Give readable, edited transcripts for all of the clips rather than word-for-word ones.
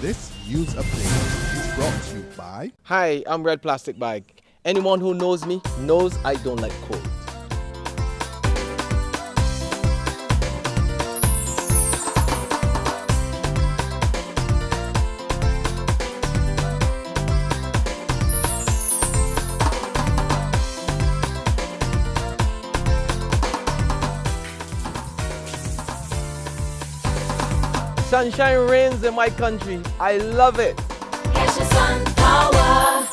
This news update is brought to you by... Hi, I'm Red Plastic Bag. Anyone who knows me knows I don't like cold. Sunshine reigns in my country. I love it. Get your sun power.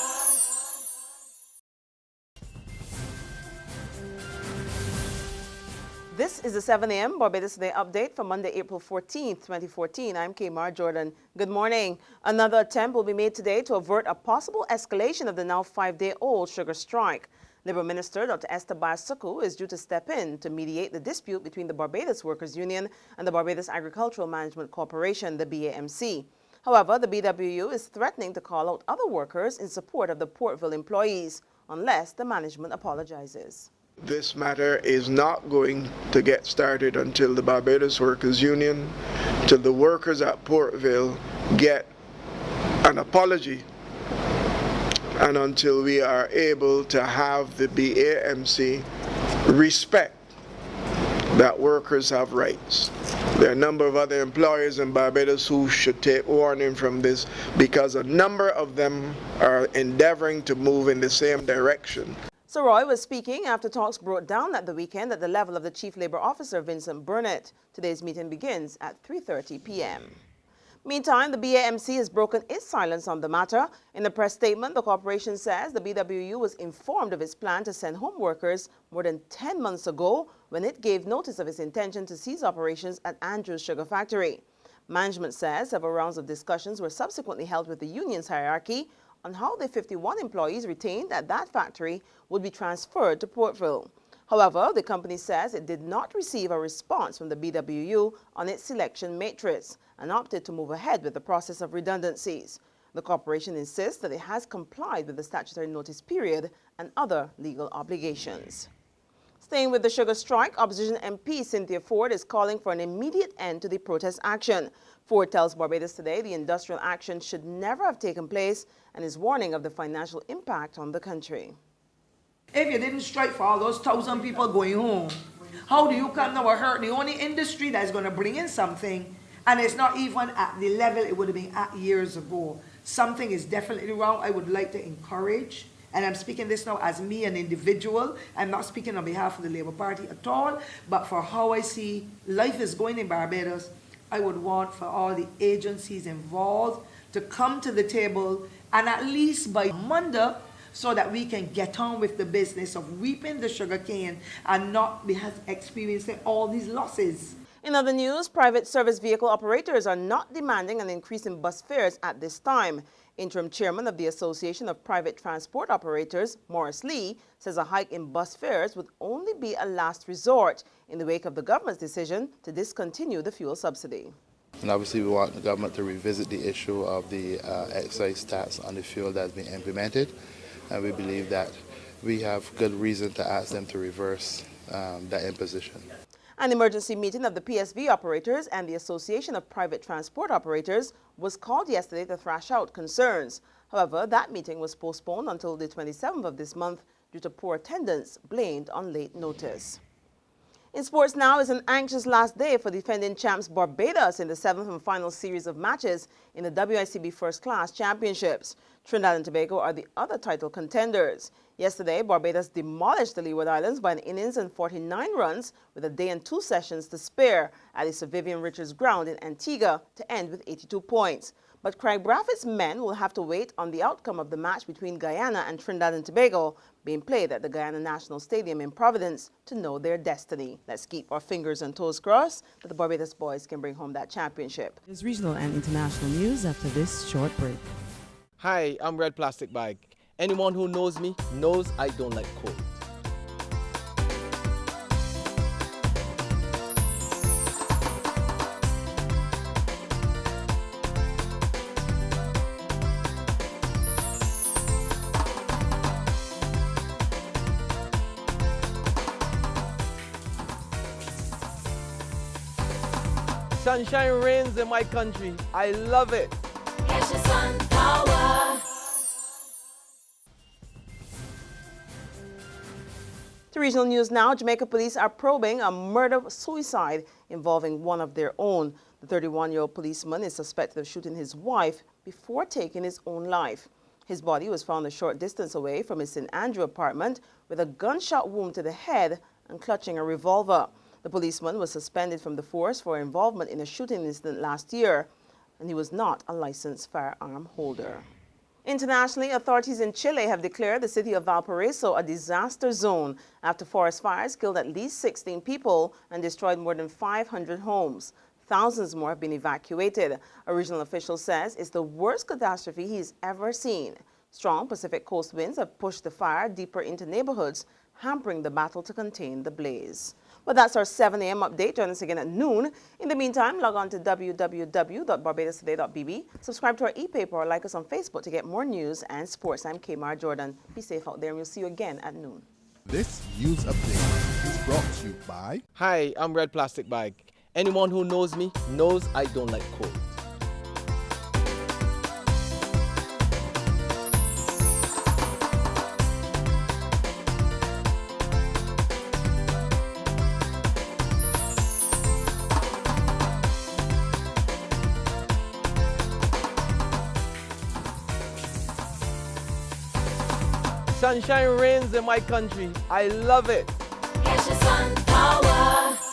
This is the 7 a.m. Barbados Today update for Monday, April 14th, 2014. I'm Kmar Jordan. Good morning. Another attempt will be made today to avert a possible escalation of the now 5-day-old sugar strike. Labour Minister Dr. Esther Basuku is due to step in to mediate the dispute between the Barbados Workers Union and the Barbados Agricultural Management Corporation, the BAMC. However, the BWU is threatening to call out other workers in support of the Portville employees, unless the management apologizes. This matter is not going to get started until the Barbados Workers Union, till the workers at Portville get an apology, and until we are able to have the BAMC respect that workers have rights. There are a number of other employers in Barbados who should take warning from this, because a number of them are endeavoring to move in the same direction. Sir Roy was speaking after talks broke down at the weekend at the level of the Chief Labour Officer, Vincent Burnett. Today's meeting begins at 3:30 p.m. Meantime, the BAMC has broken its silence on the matter. In a press statement, the corporation says the BWU was informed of its plan to send home workers more than 10 months ago when it gave notice of its intention to cease operations at Andrews Sugar Factory. Management says several rounds of discussions were subsequently held with the union's hierarchy on how the 51 employees retained at that factory would be transferred to Portville. However, the company says it did not receive a response from the BWU on its selection matrix and opted to move ahead with the process of redundancies. The corporation insists that it has complied with the statutory notice period and other legal obligations. Staying with the sugar strike, opposition MP Cynthia Ford is calling for an immediate end to the protest action. Ford tells Barbados Today the industrial action should never have taken place and is warning of the financial impact on the country. If you didn't strike for all those 1,000 people going home, how do you come now or hurt the only industry that's going to bring in something, and it's not even at the level it would have been at years ago? Something is definitely wrong. I would like to encourage, and I'm speaking this now as me, an individual. I'm not speaking on behalf of the Labour Party at all, but for how I see life is going in Barbados, I would want for all the agencies involved to come to the table, and at least by Monday, so that we can get on with the business of reaping the sugar cane and not be experiencing all these losses. In other news, private service vehicle operators are not demanding an increase in bus fares at this time. Interim chairman of the Association of Private Transport Operators, Morris Lee, says a hike in bus fares would only be a last resort in the wake of the government's decision to discontinue the fuel subsidy. And obviously we want the government to revisit the issue of the excise tax on the fuel that's been implemented. And we believe that we have good reason to ask them to reverse that imposition. An emergency meeting of the PSV operators and the Association of Private Transport Operators was called yesterday to thrash out concerns. However, that meeting was postponed until the 27th of this month due to poor attendance blamed on late notice. In sports now, it's an anxious last day for defending champs Barbados in the 7th and final series of matches in the WICB First Class Championships. Trinidad and Tobago are the other title contenders. Yesterday, Barbados demolished the Leeward Islands by an innings and 49 runs with a day and 2 sessions to spare at the Sir Vivian Richards ground in Antigua to end with 82 points. But Craig Braffett's men will have to wait on the outcome of the match between Guyana and Trinidad and Tobago being played at the Guyana National Stadium in Providence to know their destiny. Let's keep our fingers and toes crossed that the Barbados boys can bring home that championship. There's regional and international news after this short break. Hi, I'm Red Plastic Bag. Anyone who knows me knows I don't like cold. Sunshine reigns in my country. I love it. Escalation Sun Power. To regional news now, Jamaica police are probing a murder-suicide involving one of their own. The 31-year-old policeman is suspected of shooting his wife before taking his own life. His body was found a short distance away from his St. Andrew apartment with a gunshot wound to the head and clutching a revolver. The policeman was suspended from the force for involvement in a shooting incident last year, and he was not a licensed firearm holder. Internationally, authorities in Chile have declared the city of Valparaiso a disaster zone after forest fires killed at least 16 people and destroyed more than 500 homes. Thousands more have been evacuated. A regional official says it's the worst catastrophe he's ever seen. Strong Pacific coast winds have pushed the fire deeper into neighborhoods, hampering the battle to contain the blaze. Well, that's our 7 a.m. update. Join us again at noon. In the meantime, log on to www.barbadostoday.bb, subscribe to our e-paper, or like us on Facebook to get more news and sports. I'm Kmar Jordan. Be safe out there, and we'll see you again at noon. This news update is brought to you by Hi, I'm Red Plastic Bag. Anyone who knows me knows I don't like cold. Sunshine reigns in my country. I love it. Escalation Sun Power.